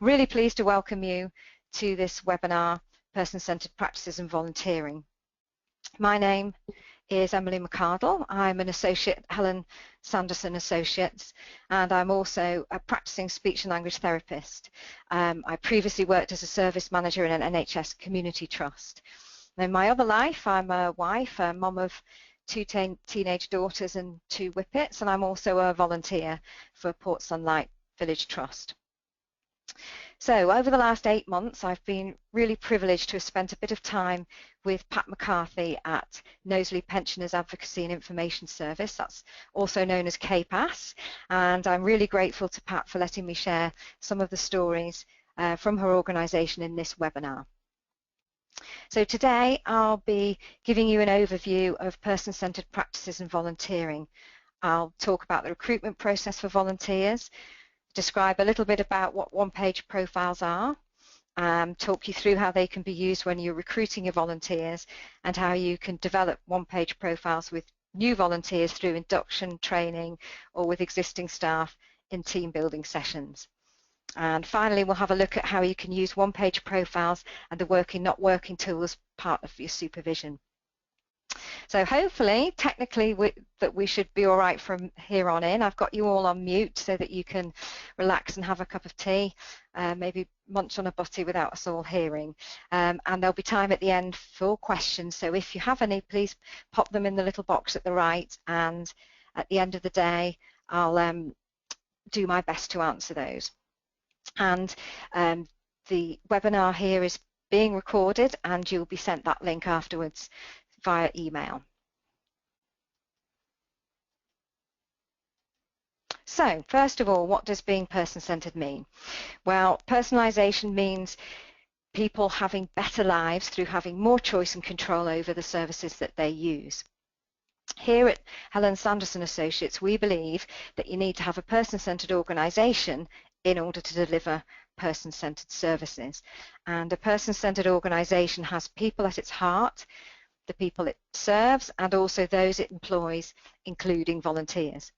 really pleased to welcome you to this webinar, Person-Centred Practices and Volunteering. My name is Emily McArdle. I'm an associate at Helen Sanderson Associates, and I'm also a practicing speech and language therapist. I previously worked as a service manager in an NHS community trust. In my other life, I'm a wife, a mum of two teenage daughters and 2 whippets, and I'm also a volunteer for Port Sunlight Village Trust. So over the last 8 months, I've been really privileged to have spent a bit of time with Pat McCarthy at Knowsley Pensioners Advocacy and Information Service, that's also known as KPAS, and I'm really grateful to Pat for letting me share some of the stories from her organisation in this webinar. So today I'll be giving you an overview of person-centred practices and volunteering. I'll talk about the recruitment process for volunteers, describe a little bit about what one-page profiles are, talk you through how they can be used when you're recruiting your volunteers, and how you can develop one-page profiles with new volunteers through induction, training, or with existing staff in team building sessions. And finally, we'll have a look at how you can use one-page profiles and the working, not working tool as part of your supervision. So hopefully, technically, that we should be all right from here on in. I've got you all on mute so that you can relax and have a cup of tea, maybe munch on a butty without us all hearing. And there'll be time at the end for questions. So if you have any, please pop them in the little box at the right. And at the end of the day, I'll do my best to answer those. And the webinar here is being recorded, and you'll be sent that link afterwards via email. So first of all, what does being person-centred mean? Well, personalisation means people having better lives through having more choice and control over the services that they use. Here at Helen Sanderson Associates, we believe that you need to have a person-centred organisation in order to deliver person-centred services. And a person-centred organisation has people at its heart, the people it serves, and also those it employs, including volunteers.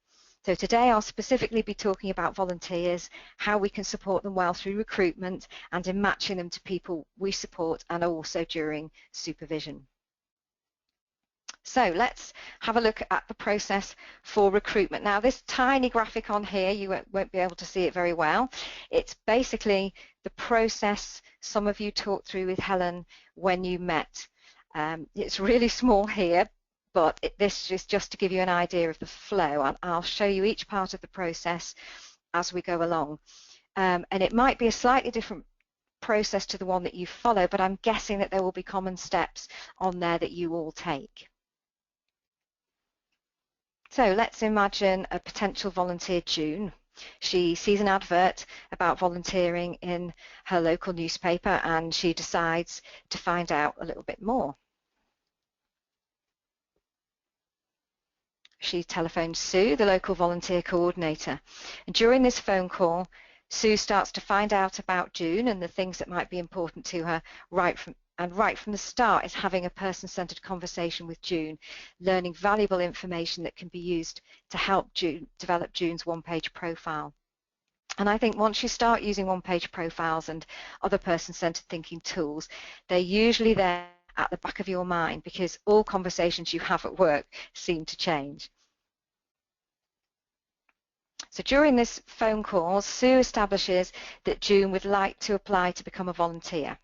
So today I'll specifically be talking about volunteers, how we can support them well through recruitment and in matching them to people we support, and also during supervision. So let's have a look at the process for recruitment. Now, this tiny graphic on here, you won't be able to see it very well. It's basically the process some of you talked through with Helen when you met. It's really small here, but this is just to give you an idea of the flow. And I'll show you each part of the process as we go along. And it might be a slightly different process to the one that you follow, but I'm guessing that there will be common steps on there that you all take. So let's imagine a potential volunteer, June. She sees an advert about volunteering in her local newspaper, and she decides to find out a little bit more. She telephones Sue, the local volunteer coordinator, and during this phone call, Sue starts to find out about June and the things that might be important to her right from the start is having a person-centred conversation with June, learning valuable information that can be used to help June develop June's one-page profile. And I think once you start using one-page profiles and other person-centred thinking tools, they're usually there at the back of your mind, because all conversations you have at work seem to change. So during this phone call, Sue establishes that June would like to apply to become a volunteer,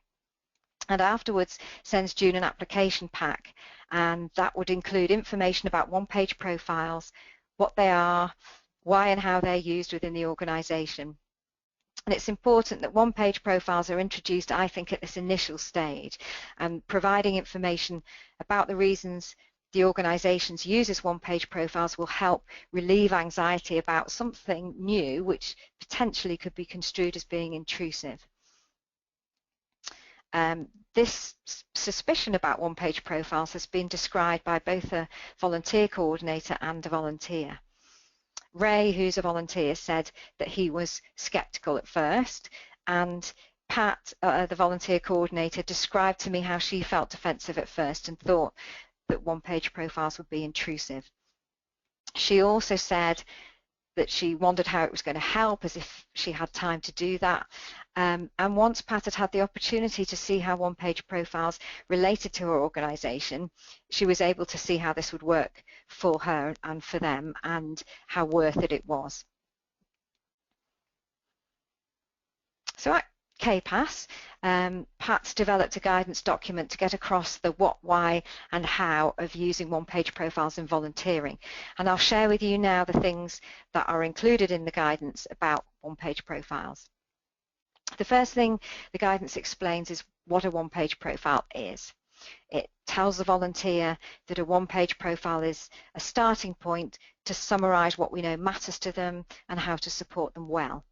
and afterwards sends June an application pack, and that would include information about one-page profiles, what they are, why and how they're used within the organisation. And it's important that one-page profiles are introduced, I think, at this initial stage, and providing information about the reasons the organisations uses one-page profiles will help relieve anxiety about something new which potentially could be construed as being intrusive. This suspicion about one-page profiles has been described by both a volunteer coordinator and a volunteer. Ray, who's a volunteer, said that he was sceptical at first, and Pat, the volunteer coordinator, described to me how she felt defensive at first and thought that one-page profiles would be intrusive. She also said that she wondered how it was going to help, as if she had time to do that. And once Pat had had the opportunity to see how one-page profiles related to her organisation, she was able to see how this would work for her and for them, and how worth it was. So at KPAS, Pat's developed a guidance document to get across the what, why and how of using one-page profiles in volunteering. And I'll share with you now the things that are included in the guidance about one-page profiles. The first thing the guidance explains is what a one-page profile is. It tells the volunteer that a one-page profile is a starting point to summarise what we know matters to them and how to support them well.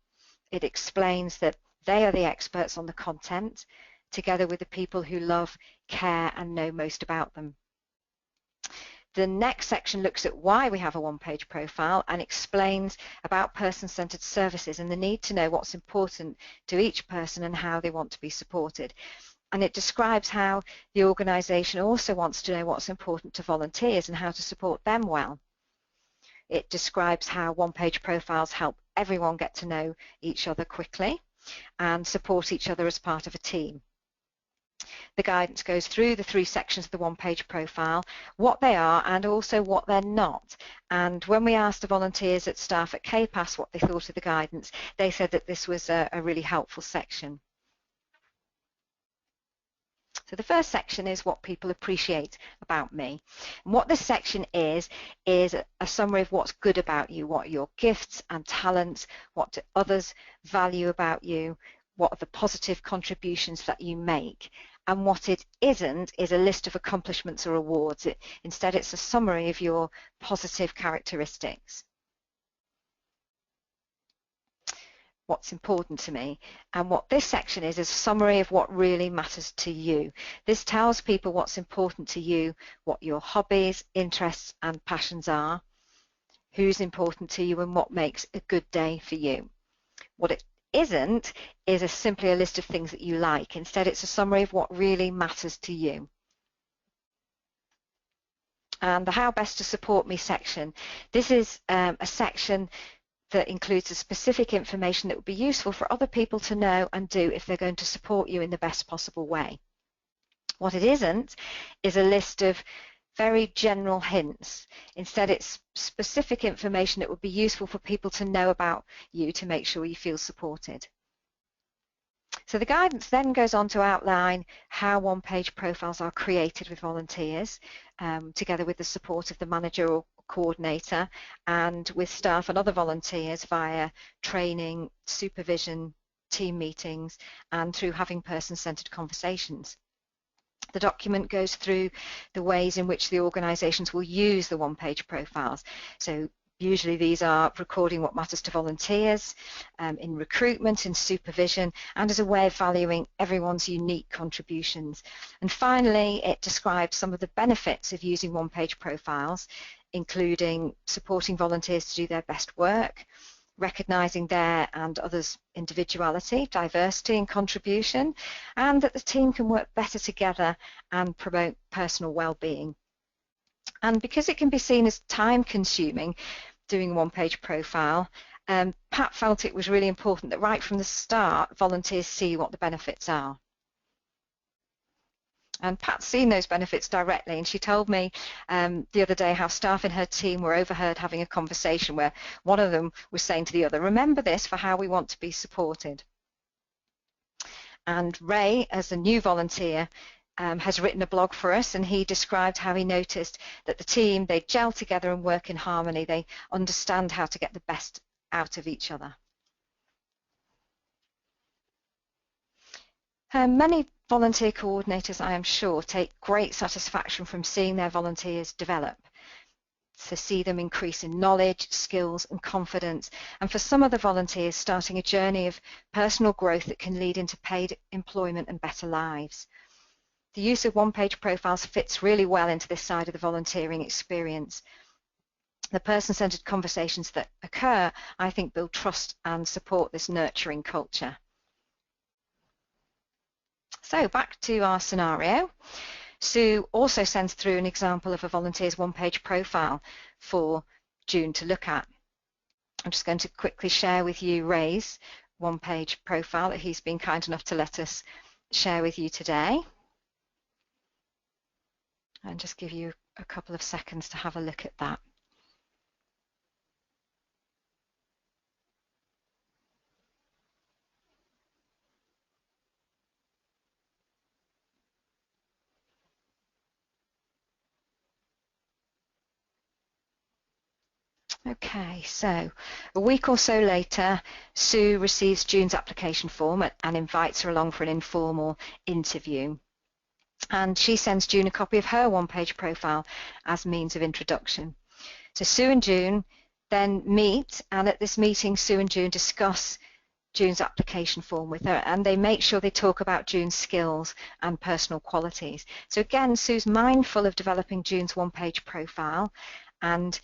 It explains that they are the experts on the content, together with the people who love, care and know most about them. The next section looks at why we have a one-page profile and explains about person-centred services and the need to know what's important to each person and how they want to be supported. And it describes how the organisation also wants to know what's important to volunteers and how to support them well. It describes how one-page profiles help everyone get to know each other quickly and support each other as part of a team. The guidance goes through the 3 sections of the one-page profile, what they are and also what they're not. And when we asked the volunteers at staff at KPAS what they thought of the guidance, they said that this was a really helpful section. So the first section is what people appreciate about me. And what this section is a summary of what's good about you, what are your gifts and talents, what do others value about you, what are the positive contributions that you make. And what it isn't is a list of accomplishments or awards. Instead, it's a summary of your positive characteristics. What's important to me, and what this section is a summary of what really matters to you. This tells people what's important to you, what your hobbies, interests and passions are, who's important to you and what makes a good day for you. What it isn't is simply a list of things that you like. Instead, it's a summary of what really matters to you. And the how best to support me section. This is a section that includes the specific information that would be useful for other people to know and do if they're going to support you in the best possible way. What it isn't is a list of very general hints. Instead, it's specific information that would be useful for people to know about you to make sure you feel supported. So the guidance then goes on to outline how one-page profiles are created with volunteers, together with the support of the manager or coordinator and with staff and other volunteers via training, supervision, team meetings and through having person-centred conversations. The document goes through the ways in which the organisations will use the one-page profiles. So usually these are recording what matters to volunteers, in recruitment, in supervision, and as a way of valuing everyone's unique contributions. And finally, it describes some of the benefits of using one-page profiles, including supporting volunteers to do their best work, recognising their and others' individuality, diversity and contribution, and that the team can work better together and promote personal well-being. And because it can be seen as time-consuming doing a one-page profile, Pat felt it was really important that right from the start, volunteers see what the benefits are. And Pat's seen those benefits directly, and she told me the other day how staff in her team were overheard having a conversation where one of them was saying to the other, remember this for how we want to be supported. And Ray, as a new volunteer, has written a blog for us, and he described how he noticed that the team, they gel together and work in harmony. They understand how to get the best out of each other. Many volunteer coordinators, I am sure, take great satisfaction from seeing their volunteers develop, to see them increase in knowledge, skills and confidence, and for some of the volunteers starting a journey of personal growth that can lead into paid employment and better lives. The use of one-page profiles fits really well into this side of the volunteering experience. The person-centred conversations that occur, I think, build trust and support this nurturing culture. So back to our scenario. Sue also sends through an example of a volunteer's one-page profile for June to look at. I'm just going to quickly share with you Ray's one-page profile that he's been kind enough to let us share with you today. And just give you a couple of seconds to have a look at that. Okay, so a week or so later, Sue receives June's application form and invites her along for an informal interview. And she sends June a copy of her one-page profile as means of introduction. So Sue and June then meet, and at this meeting, Sue and June discuss June's application form with her, and they make sure they talk about June's skills and personal qualities. So again, Sue's mindful of developing June's one-page profile, and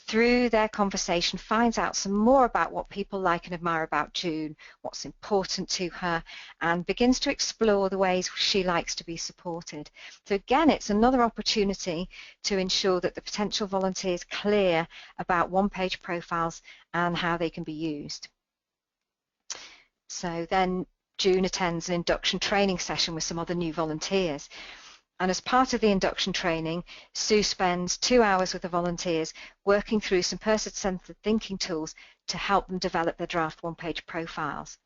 through their conversation finds out some more about what people like and admire about June, what's important to her, and begins to explore the ways she likes to be supported. So again, it's another opportunity to ensure that the potential volunteer is clear about one-page profiles and how they can be used. So then June attends an induction training session with some other new volunteers. And as part of the induction training, Sue spends 2 hours with the volunteers working through some person-centered thinking tools to help them develop their draft one-page profiles.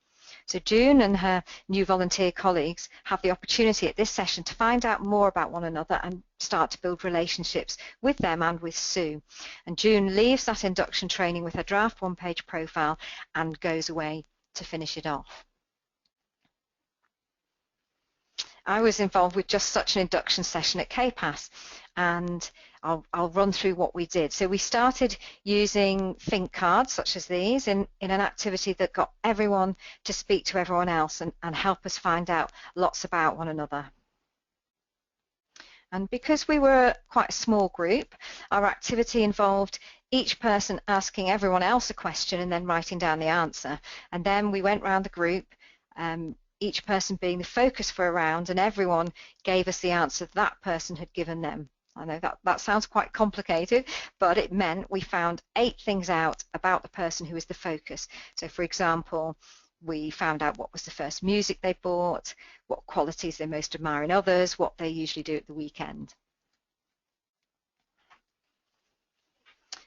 So June and her new volunteer colleagues have the opportunity at this session to find out more about one another and start to build relationships with them and with Sue. And June leaves that induction training with her draft one-page profile and goes away to finish it off. I was involved with just such an induction session at KPAS, and I'll run through what we did. So we started using think cards such as these in an activity that got everyone to speak to everyone else and help us find out lots about one another. And because we were quite a small group, our activity involved each person asking everyone else a question and then writing down the answer. And then we went around the group, each person being the focus for a round, and everyone gave us the answer that person had given them. I know that sounds quite complicated, but it meant we found 8 things out about the person who was the focus. So for example, we found out what was the first music they bought, what qualities they most admire in others, what they usually do at the weekend.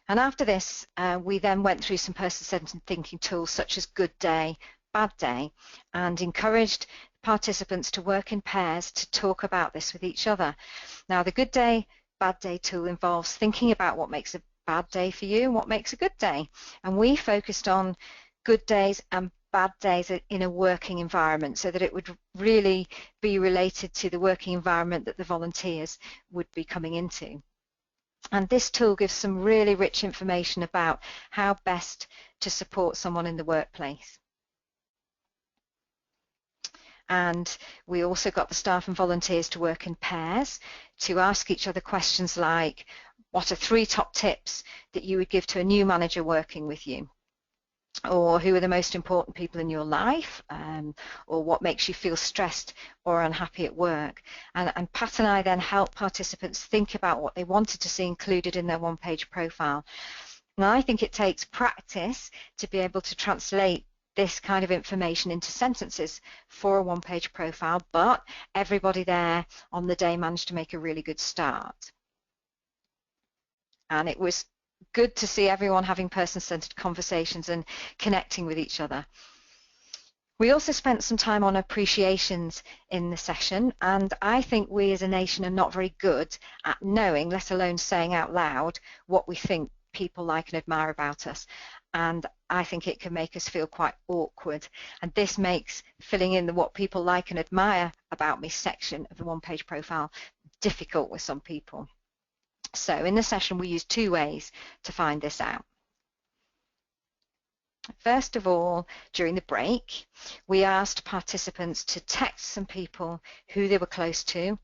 And after this, we then went through some person-centered thinking tools such as Good Day, Bad Day, and encouraged participants to work in pairs to talk about this with each other. Now, the Good Day, Bad Day tool involves thinking about what makes a bad day for you and what makes a good day. And we focused on good days and bad days in a working environment so that it would really be related to the working environment that the volunteers would be coming into. And this tool gives some really rich information about how best to support someone in the workplace. And we also got the staff and volunteers to work in pairs to ask each other questions like, what are 3 top tips that you would give to a new manager working with you? Or who are the most important people in your life? Or what makes you feel stressed or unhappy at work? And Pat and I then helped participants think about what they wanted to see included in their one-page profile. And I think it takes practice to be able to translate this kind of information into sentences for a one-page profile, but everybody there on the day managed to make a really good start. And it was good to see everyone having person-centered conversations and connecting with each other. We also spent some time on appreciations in the session, and I think we as a nation are not very good at knowing, let alone saying out loud, what we think people like and admire about us. And I think it can make us feel quite awkward. And this makes filling in the what people like and admire about me section of the one-page profile difficult with some people. So in the session, we used 2 ways to find this out. First of all, during the break, we asked participants to text some people who they were close to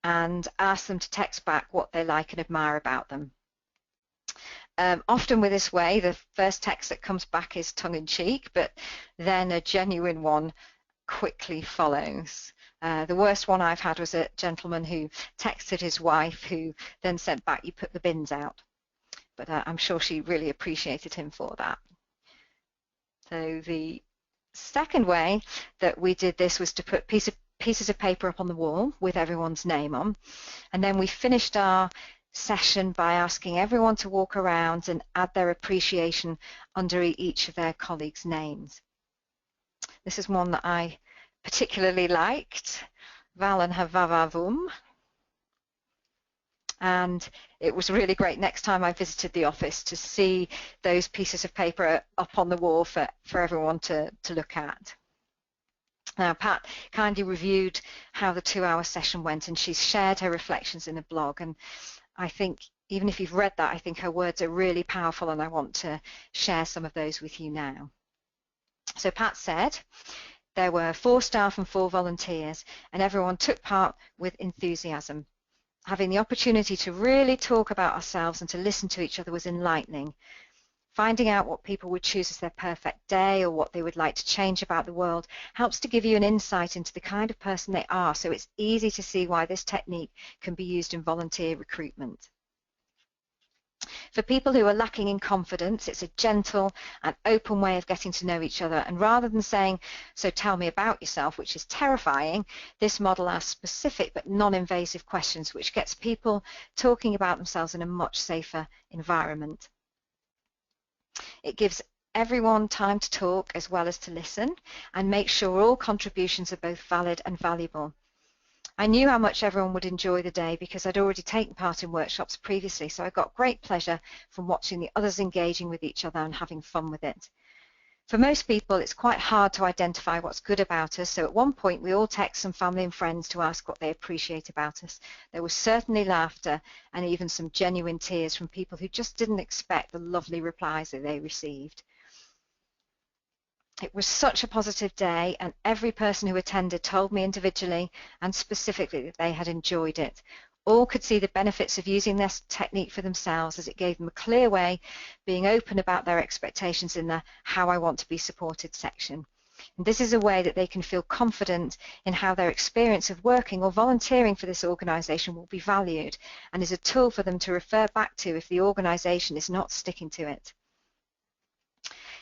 and ask them to text back what they like and admire about them. Often with this way, the first text that comes back is tongue-in-cheek, but then a genuine one quickly follows. The worst one I've had was a gentleman who texted his wife, who then sent back, "You put the bins out." But I'm sure she really appreciated him for that. So the second way that we did this was to put pieces of paper up on the wall with everyone's name on, and then we finished our session by asking everyone to walk around and add their appreciation under each of their colleagues' names. This is one that I particularly liked, Valen Havavavum. And it was really great next time I visited the office to see those pieces of paper up on the wall for everyone to look at. Now, Pat kindly reviewed how the 2-hour session went, and she's shared her reflections in a blog. And I think, even if you've read that, I think her words are really powerful, and I want to share some of those with you now. So Pat said, there were 4 staff and 4 volunteers, and everyone took part with enthusiasm. Having the opportunity to really talk about ourselves and to listen to each other was enlightening. Finding out what people would choose as their perfect day or what they would like to change about the world helps to give you an insight into the kind of person they are, so it's easy to see why this technique can be used in volunteer recruitment. For people who are lacking in confidence, it's a gentle and open way of getting to know each other, and rather than saying, so tell me about yourself, which is terrifying, this model asks specific but non-invasive questions, which gets people talking about themselves in a much safer environment. It gives everyone time to talk as well as to listen, and make sure all contributions are both valid and valuable. I knew how much everyone would enjoy the day because I'd already taken part in workshops previously, so I got great pleasure from watching the others engaging with each other and having fun with it. For most people, it's quite hard to identify what's good about us, so at one point we all text some family and friends to ask what they appreciate about us. There was certainly laughter and even some genuine tears from people who just didn't expect the lovely replies that they received. It was such a positive day, and every person who attended told me individually and specifically that they had enjoyed it. All could see the benefits of using this technique for themselves, as it gave them a clear way, being open about their expectations in the How I Want to Be Supported section. And this is a way that they can feel confident in how their experience of working or volunteering for this organisation will be valued, and is a tool for them to refer back to if the organisation is not sticking to it.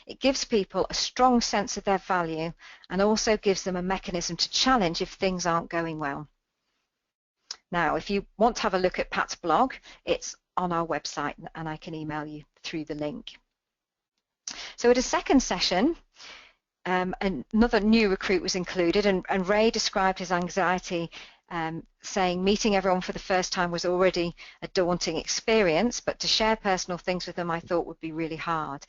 It gives people a strong sense of their value and also gives them a mechanism to challenge if things aren't going well. Now, if you want to have a look at Pat's blog, it's on our website, and I can email you through the link. So at a second session, another new recruit was included, and Ray described his anxiety, saying meeting everyone for the first time was already a daunting experience, but to share personal things with them I thought would be really hard.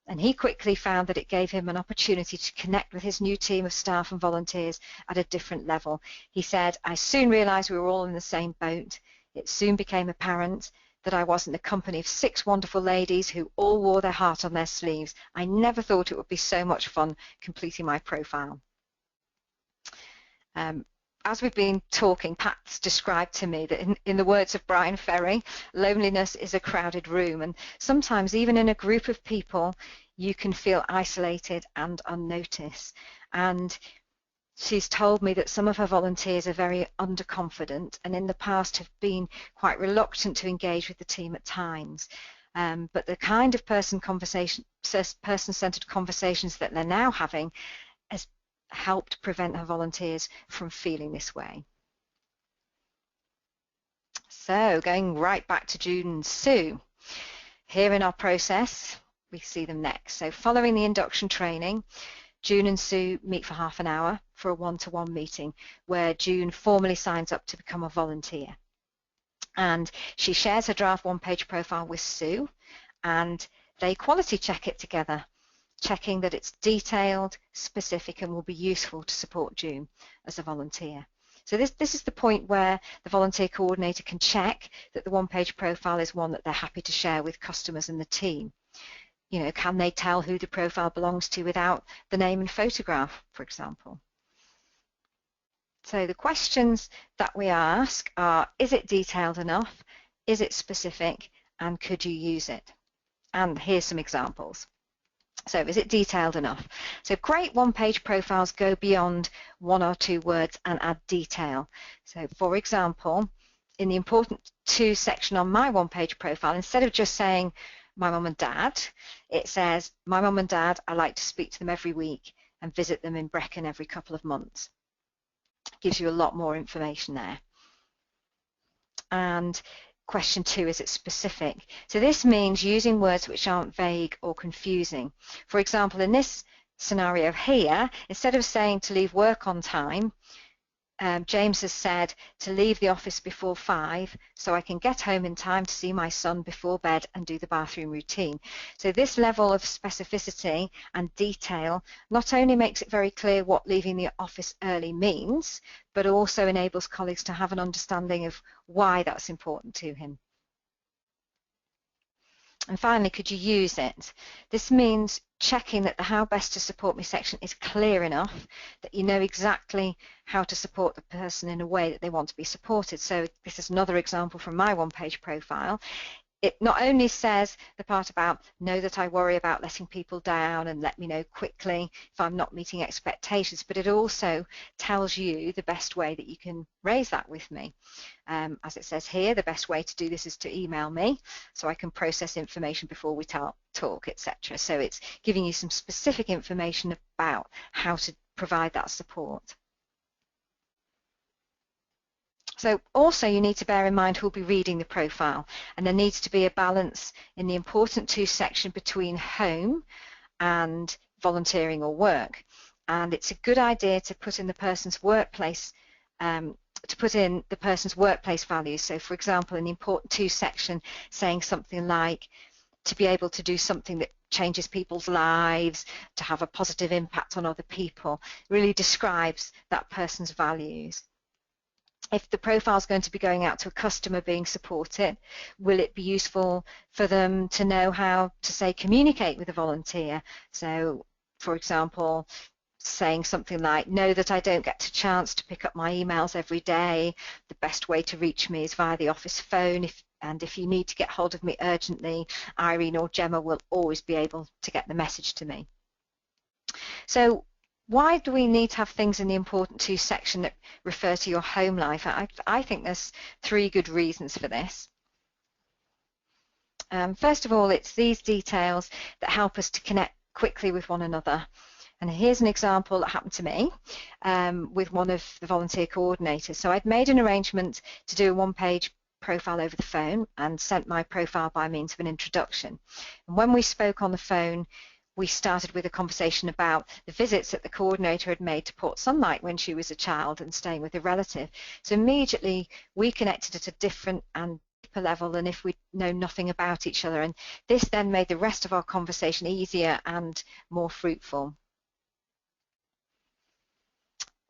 And he quickly found that it gave him an opportunity to connect with his new team of staff and volunteers at a different level. He said, I soon realised we were all in the same boat. It soon became apparent that I was in the company of 6 wonderful ladies who all wore their heart on their sleeves. I never thought it would be so much fun completing my profile. As we've been talking, Pat's described to me that in the words of Brian Ferry, loneliness is a crowded room, and sometimes even in a group of people you can feel isolated and unnoticed. And she's told me that some of her volunteers are very underconfident and in the past have been quite reluctant to engage with the team at times. But the kind of person-centered conversations that they're now having has helped prevent her volunteers from feeling this way. So going right back to June and Sue, here in our process we see them next. So following the induction training, June and Sue meet for half an hour for a one-to-one meeting where June formally signs up to become a volunteer, and she shares her draft one-page profile with Sue, and they quality check it together, checking that it's detailed, specific, and will be useful to support June as a volunteer. So this is the point where the volunteer coordinator can check that the one-page profile is one that they're happy to share with customers and the team. You know, can they tell who the profile belongs to without the name and photograph, for example? So the questions that we ask are, is it detailed enough? Is it specific? And could you use it? And here's some examples. So is it detailed enough? So great one-page profiles go beyond 1 or 2 words and add detail. So for example, in the important to section on my one-page profile, instead of just saying my mum and dad, it says, my mum and dad, I like to speak to them every week and visit them in Brecon every couple of months. Gives you a lot more information there. And question 2, is it specific? So this means using words which aren't vague or confusing. For example, in this scenario here, instead of saying to leave work on time, James has said to leave the office before 5 so I can get home in time to see my son before bed and do the bathroom routine. So this level of specificity and detail not only makes it very clear what leaving the office early means, but also enables colleagues to have an understanding of why that's important to him. And finally, could you use it? This means checking that the how best to support me section is clear enough that you know exactly how to support the person in a way that they want to be supported. So this is another example from my one-page profile. It not only says the part about know that I worry about letting people down and let me know quickly if I'm not meeting expectations, but it also tells you the best way that you can raise that with me. As it says here, the best way to do this is to email me so I can process information before we talk, etc. So it's giving you some specific information about how to provide that support. So also you need to bear in mind who will be reading the profile, and there needs to be a balance in the important to section between home and volunteering or work. And it's a good idea to put in the person's workplace values. So for example, in the important to section, saying something like to be able to do something that changes people's lives, to have a positive impact on other people, really describes that person's values. If the profile is going to be going out to a customer being supported, will it be useful for them to know how to, say, communicate with a volunteer? So, for example, saying something like, know that I don't get a chance to pick up my emails every day. The best way to reach me is via the office phone. And if you need to get hold of me urgently, Irene or Gemma will always be able to get the message to me. So, why do we need to have things in the important to section that refer to your home life? I think there's 3 good reasons for this. First of all, it's these details that help us to connect quickly with one another. And here's an example that happened to me with one of the volunteer coordinators. So I'd made an arrangement to do a one-page profile over the phone and sent my profile by means of an introduction. And when we spoke on the phone, we started with a conversation about the visits that the coordinator had made to Port Sunlight when she was a child and staying with a relative. So immediately we connected at a different and deeper level than if we'd known nothing about each other, and this then made the rest of our conversation easier and more fruitful.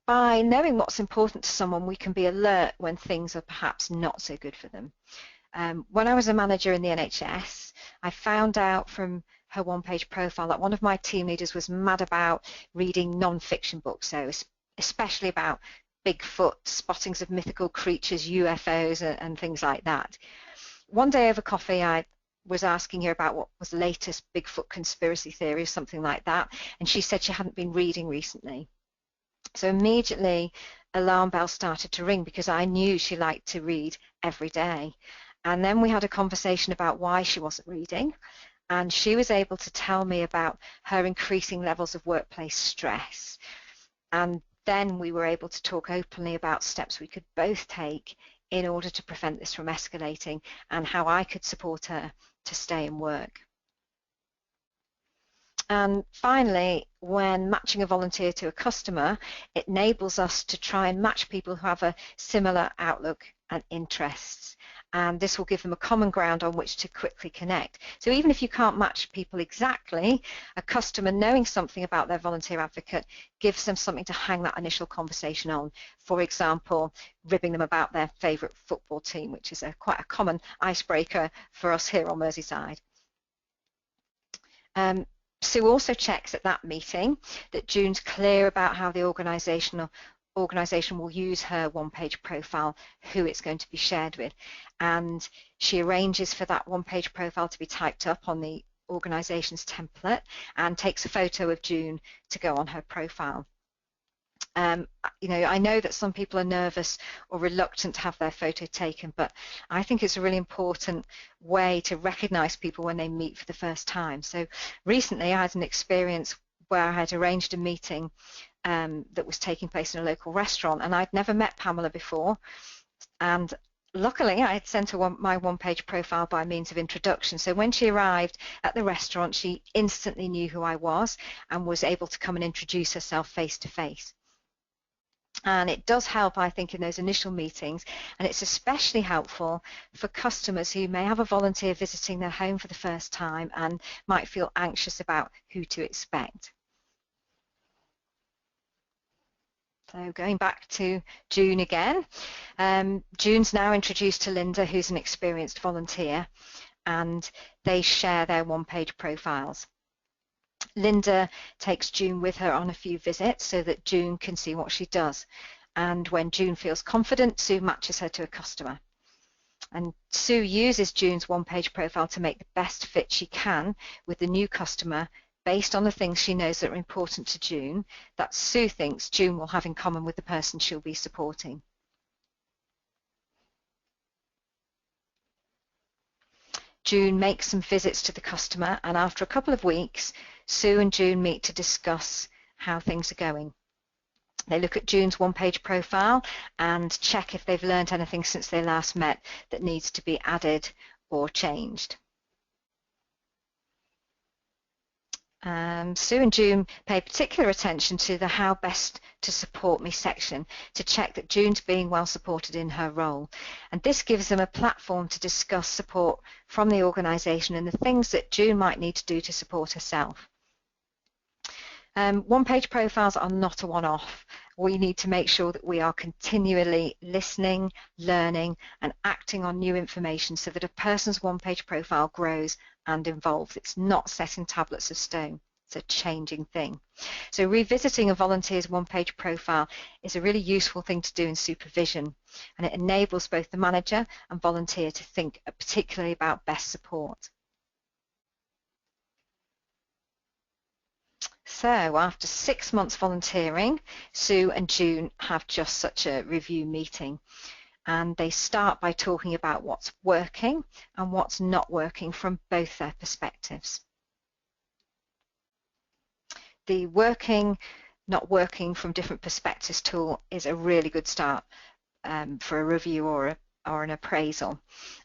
By knowing what's important to someone, we can be alert when things are perhaps not so good for them. When I was a manager in the NHS, I found out from her one-page profile that one of my team leaders was mad about reading non-fiction books, so especially about Bigfoot, spottings of mythical creatures, UFOs, and things like that. One day over coffee, I was asking her about what was the latest Bigfoot conspiracy theory or something like that, and she said she hadn't been reading recently. So immediately alarm bells started to ring because I knew she liked to read every day. And then we had a conversation about why she wasn't reading, and she was able to tell me about her increasing levels of workplace stress. And then we were able to talk openly about steps we could both take in order to prevent this from escalating and how I could support her to stay in work. And finally, when matching a volunteer to a customer, it enables us to try and match people who have a similar outlook and interests. And this will give them a common ground on which to quickly connect. So even if you can't match people exactly, a customer knowing something about their volunteer advocate gives them something to hang that initial conversation on. For example, ribbing them about their favourite football team, which is quite a common icebreaker for us here on Merseyside. Sue also checks at that meeting that June's clear about how the organisation will use her one-page profile, who it's going to be shared with, and she arranges for that one-page profile to be typed up on the organisation's template and takes a photo of June to go on her profile. You know, I know that some people are nervous or reluctant to have their photo taken, but I think it's a really important way to recognize people when they meet for the first time. So recently I had an experience where I had arranged a meeting that was taking place in a local restaurant, and I'd never met Pamela before, and luckily I had sent her my one-page profile by means of introduction. So when she arrived at the restaurant, she instantly knew who I was and was able to come and introduce herself face to face. And it does help, I think, in those initial meetings, and it's especially helpful for customers who may have a volunteer visiting their home for the first time and might feel anxious about who to expect. So going back to June again, June's now introduced to Linda, who's an experienced volunteer, and they share their one-page profiles. Linda takes June with her on a few visits so that June can see what she does. And when June feels confident, Sue matches her to a customer. And Sue uses June's one-page profile to make the best fit she can with the new customer based on the things she knows that are important to June that Sue thinks June will have in common with the person she'll be supporting. June makes some visits to the customer, and after a couple of weeks, Sue and June meet to discuss how things are going. They look at June's one-page profile and check if they've learned anything since they last met that needs to be added or changed. Sue and June pay particular attention to the how best to support me section to check that June's being well supported in her role. And this gives them a platform to discuss support from the organisation and the things that June might need to do to support herself. One-page profiles are not a one-off. We need to make sure that we are continually listening, learning, and acting on new information so that a person's one-page profile grows and evolves. It's not set in tablets of stone. It's a changing thing. So revisiting a volunteer's one-page profile is a really useful thing to do in supervision, and it enables both the manager and volunteer to think particularly about best support. So after 6 months volunteering, Sue and June have just such a review meeting, and they start by talking about what's working and what's not working from both their perspectives. The working, not working from different perspectives tool is a really good start for a review or an appraisal.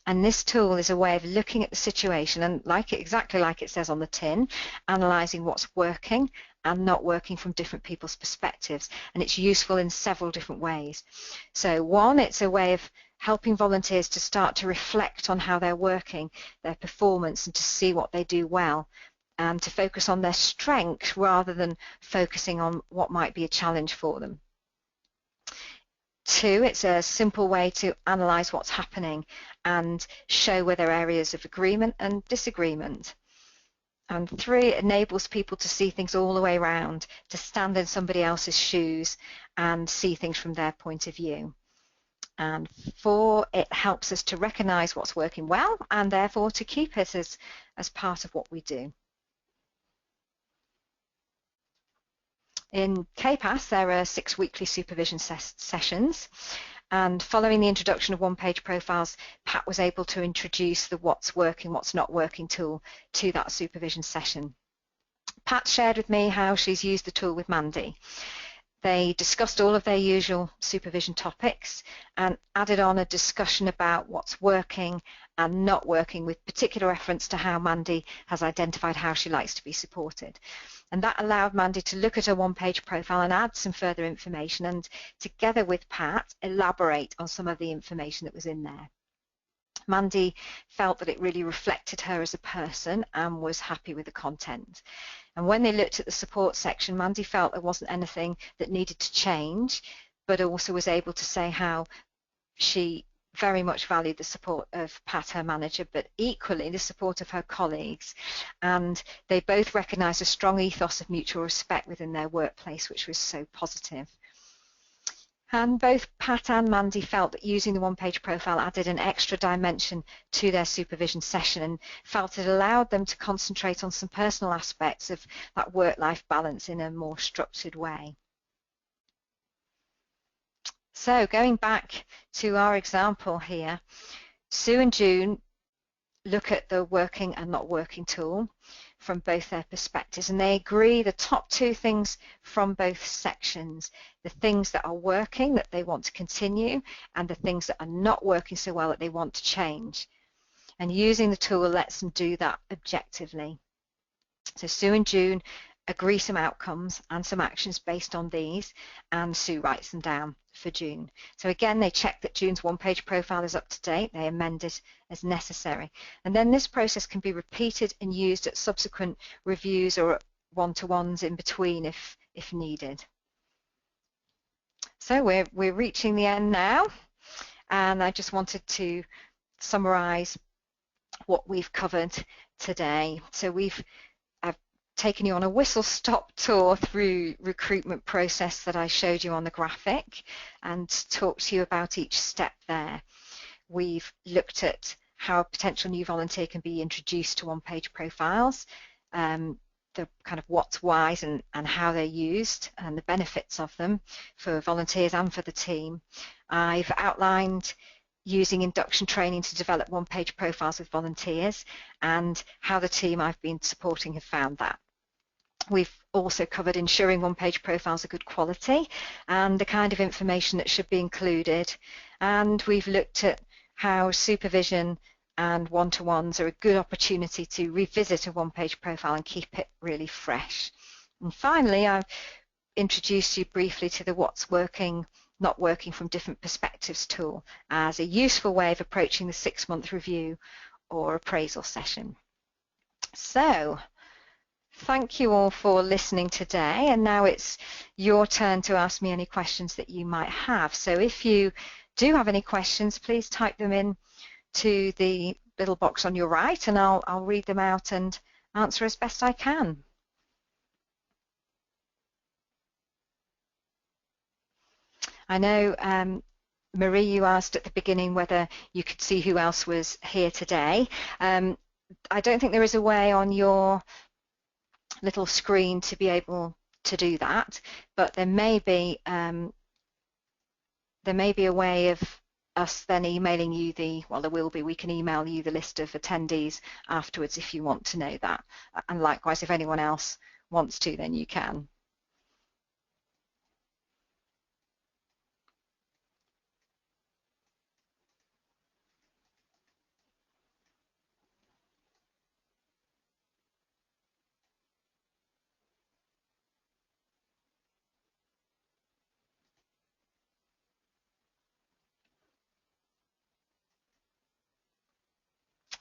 And this tool is a way of looking at the situation and exactly like it says on the tin, analysing what's working and not working from different people's perspectives. And it's useful in several different ways. So one, it's a way of helping volunteers to start to reflect on how they're working, their performance, and to see what they do well, and to focus on their strengths rather than focusing on what might be a challenge for them. Two, it's a simple way to analyse what's happening and show where there are areas of agreement and disagreement. And three, it enables people to see things all the way around, to stand in somebody else's shoes and see things from their point of view. And four, it helps us to recognise what's working well and therefore to keep it as part of what we do. In KPAS, there are 6 weekly supervision sessions, and following the introduction of one-page profiles, Pat was able to introduce the what's working, what's not working tool to that supervision session. Pat shared with me how she's used the tool with Mandy. They discussed all of their usual supervision topics and added on a discussion about what's working and not working with particular reference to how Mandy has identified how she likes to be supported. And that allowed Mandy to look at her one-page profile and add some further information and, together with Pat, elaborate on some of the information that was in there. Mandy felt that it really reflected her as a person and was happy with the content. And when they looked at the support section, Mandy felt there wasn't anything that needed to change, but also was able to say how she very much valued the support of Pat, her manager, but equally the support of her colleagues. And they both recognised a strong ethos of mutual respect within their workplace, which was so positive. And both Pat and Mandy felt that using the one-page profile added an extra dimension to their supervision session and felt it allowed them to concentrate on some personal aspects of that work-life balance in a more structured way. So going back to our example here, Sue and June look at the working and not working tool from both their perspectives, and they agree the top two things from both sections, the things that are working that they want to continue and the things that are not working so well that they want to change. And using the tool lets them do that objectively. So Sue and June agree some outcomes and some actions based on these, and Sue writes them down for June. So again, they check that June's one-page profile is up to date, they amend it as necessary. And then this process can be repeated and used at subsequent reviews or one-to-ones in between if needed. So we're reaching the end now, and I just wanted to summarize what we've covered today. So I've taken you on a whistle-stop tour through recruitment process that I showed you on the graphic and talked to you about each step there. We've looked at how a potential new volunteer can be introduced to one-page profiles, the kind of what's, whys and how they're used and the benefits of them for volunteers and for the team. I've outlined using induction training to develop one-page profiles with volunteers and how the team I've been supporting have found that. We've also covered ensuring one-page profiles are good quality and the kind of information that should be included. And we've looked at how supervision and one-to-ones are a good opportunity to revisit a one-page profile and keep it really fresh. And finally, I've introduced you briefly to the what's working, not working from different perspectives tool as a useful way of approaching the 6-month review or appraisal session. So, thank you all for listening today, and now it's your turn to ask me any questions that you might have. So if you do have any questions, please type them in to the little box on your right, and I'll read them out and answer as best I can. I know, Marie, you asked at the beginning whether you could see who else was here today. I don't think there is a way on your little screen to be able to do that, but there may be a way of us then emailing you there will be, we can email you the list of attendees afterwards if you want to know that. And likewise, if anyone else wants to, then you can.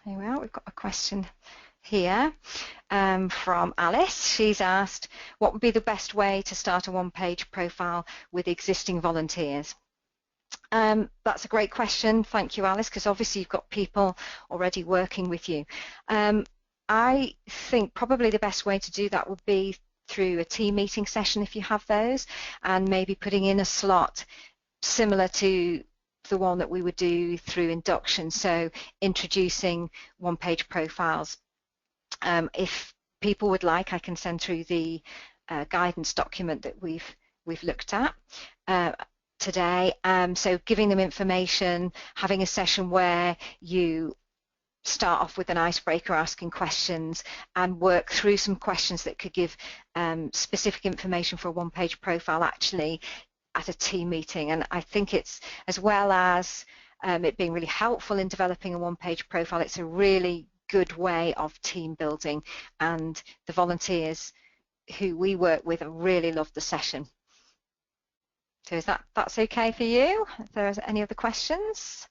Here we are, we've got a question here from Alice. She's asked, what would be the best way to start a one-page profile with existing volunteers? That's a great question. Thank you, Alice, because obviously you've got people already working with you. I think probably the best way to do that would be through a team meeting session if you have those, and maybe putting in a slot similar to the one that we would do through induction, so introducing one-page profiles. If people would like, I can send through the guidance document that we've looked at today. So giving them information, having a session where you start off with an icebreaker, asking questions, and work through some questions that could give specific information for a one-page profile actually at a team meeting. And I think it's, as well as it being really helpful in developing a one-page profile, it's a really good way of team building, and the volunteers who we work with really love the session. So is that's okay for you? If there's any other questions?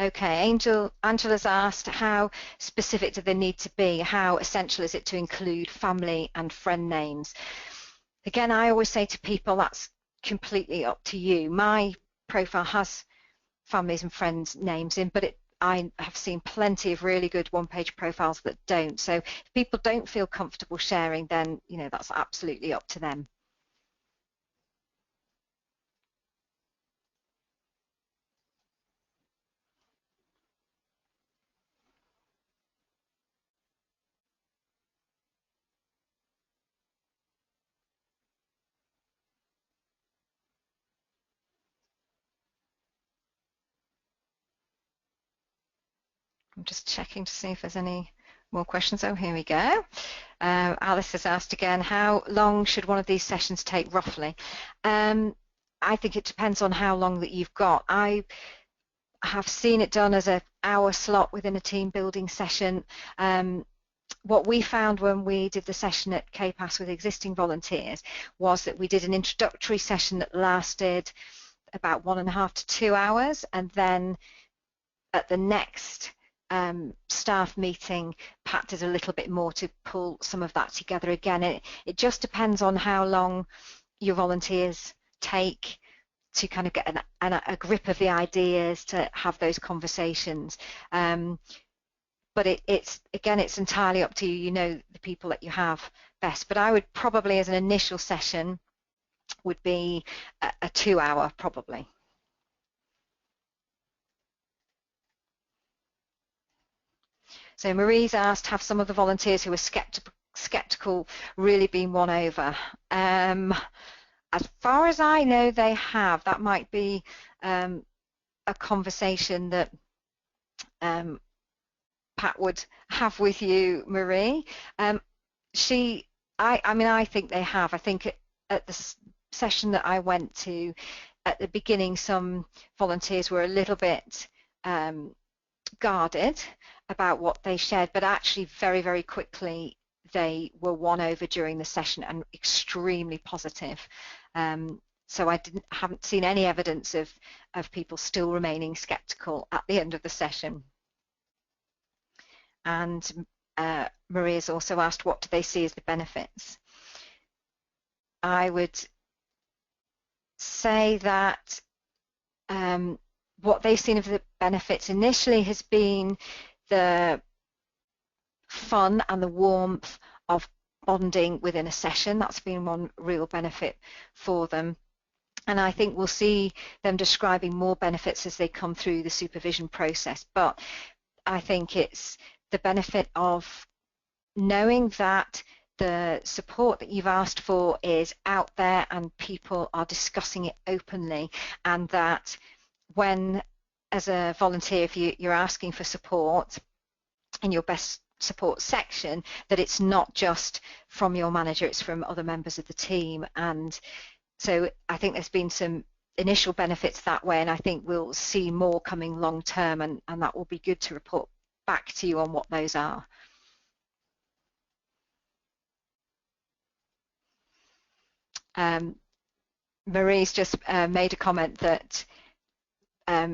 Okay, Angela's asked, how specific do they need to be? How essential is it to include family and friend names? Again, I always say to people, that's completely up to you. My profile has families and friends names in, but I have seen plenty of really good one-page profiles that don't. So if people don't feel comfortable sharing, then that's absolutely up to them. I'm just checking to see if there's any more questions. Oh, here we go. Alice has asked again, how long should one of these sessions take roughly? I think it depends on how long that you've got. I have seen it done as an hour slot within a team building session. What we found when we did the session at KPAS with existing volunteers was that we did an introductory session that lasted about 1.5 to 2 hours, and then at the next staff meeting, Pat did a little bit more to pull some of that together again. It just depends on how long your volunteers take to kind of get a grip of the ideas, to have those conversations. But it's entirely up to you. You know the people that you have best. But I would probably, as an initial session, would be a 2 hour probably. So Marie's asked, have some of the volunteers who are skeptical really been won over? As far as I know, they have. That might be a conversation that Pat would have with you, Marie. I mean, I think they have. I think at the session that I went to at the beginning, some volunteers were a little bit guarded about what they shared, but actually very, very quickly they were won over during the session and extremely positive. So I haven't seen any evidence of people still remaining skeptical at the end of the session. And Maria's also asked, what do they see as the benefits? I would say that what they've seen of the benefits initially has been the fun and the warmth of bonding within a session. That's been one real benefit for them. And I think we'll see them describing more benefits as they come through the supervision process. But I think it's the benefit of knowing that the support that you've asked for is out there and people are discussing it openly, and that when, as a volunteer, if you're asking for support in your best support section, that it's not just from your manager, it's from other members of the team. And so I think there's been some initial benefits that way, and I think we'll see more coming long term, and that will be good to report back to you on what those are. Marie's just made a comment that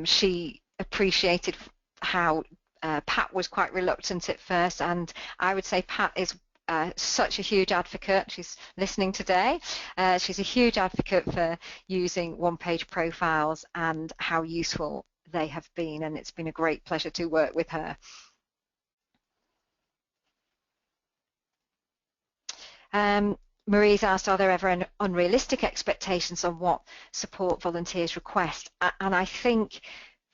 she appreciated how Pat was quite reluctant at first, and I would say Pat is such a huge advocate. She's listening today. She's a huge advocate for using one-page profiles and how useful they have been, and it's been a great pleasure to work with her. Marie's asked, are there ever unrealistic expectations on what support volunteers request? And I think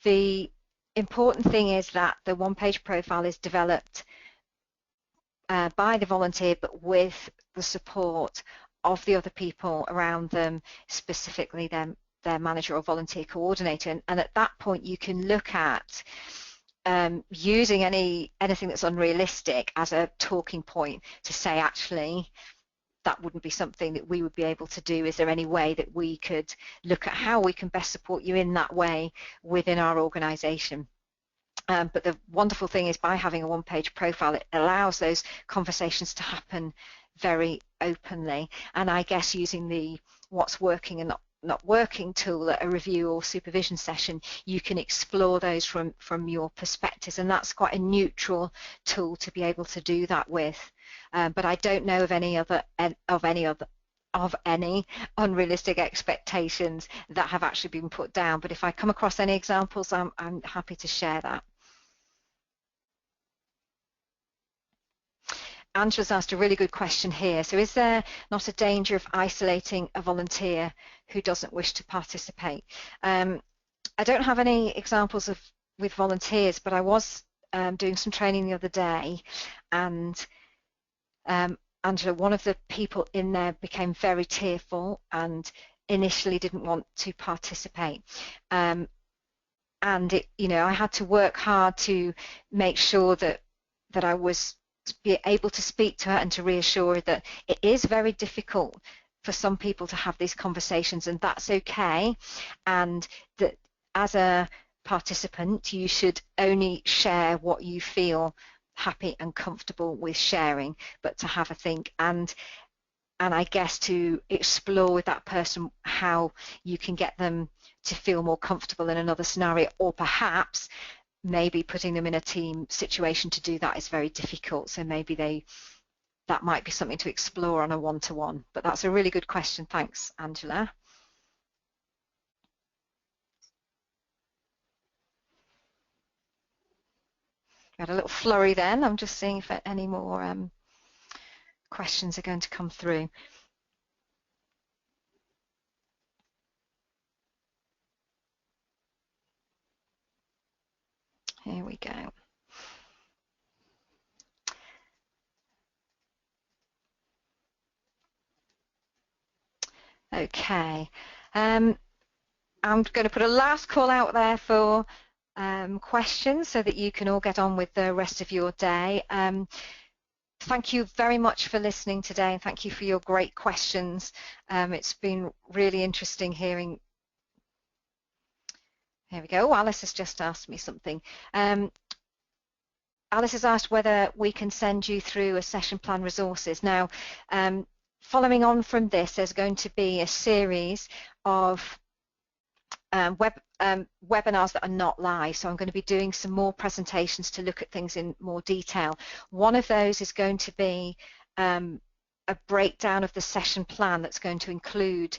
the important thing is that the one-page profile is developed by the volunteer, but with the support of the other people around them, specifically their manager or volunteer coordinator. And at that point, you can look at using anything that's unrealistic as a talking point to say, actually, that wouldn't be something that we would be able to do. Is there any way that we could look at how we can best support you in that way within our organisation? But the wonderful thing is, by having a one-page profile, it allows those conversations to happen very openly. And I guess using the what's working and not working tool at a review or supervision session, you can explore those from your perspectives, and that's quite a neutral tool to be able to do that with. But I don't know of any unrealistic expectations that have actually been put down. But if I come across any examples, I'm happy to share that. Angela's asked a really good question here. So is there not a danger of isolating a volunteer who doesn't wish to participate? I don't have any examples with volunteers, but I was doing some training the other day, and Angela, one of the people in there became very tearful and initially didn't want to participate. and it, I had to work hard to make sure that I was be able to speak to her and to reassure her that it is very difficult for some people to have these conversations, and that's okay, and that as a participant you should only share what you feel happy and comfortable with sharing, but to have a think and I guess to explore with that person how you can get them to feel more comfortable in another scenario, or perhaps maybe putting them in a team situation to do that is very difficult. So maybe that might be something to explore on a one-to-one. But that's a really good question. Thanks, Angela. Got a little flurry then. I'm just seeing if any more questions are going to come through. Here we go. Okay. I'm going to put a last call out there for questions so that you can all get on with the rest of your day. Thank you very much for listening today, and thank you for your great questions. It's been really interesting hearing. Here we go. Alice has just asked me something. Alice has asked whether we can send you through a session plan resources. Now, following on from this, there's going to be a series of webinars that are not live, so I'm going to be doing some more presentations to look at things in more detail. One of those is going to be a breakdown of the session plan that's going to include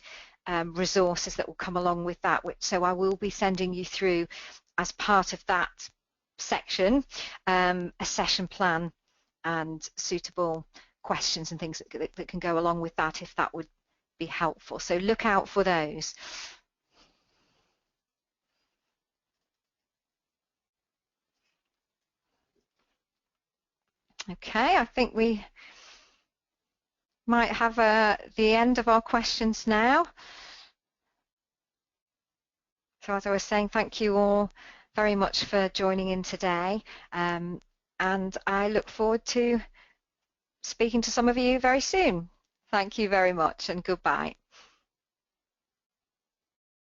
resources that will come along with that, so I will be sending you through, as part of that section, a session plan and suitable questions and things that can go along with that, if that would be helpful. So look out for those. Okay, I think we might have the end of our questions now. So as I was saying, thank you all very much for joining in today, and I look forward to speaking to some of you very soon. Thank you very much, and goodbye.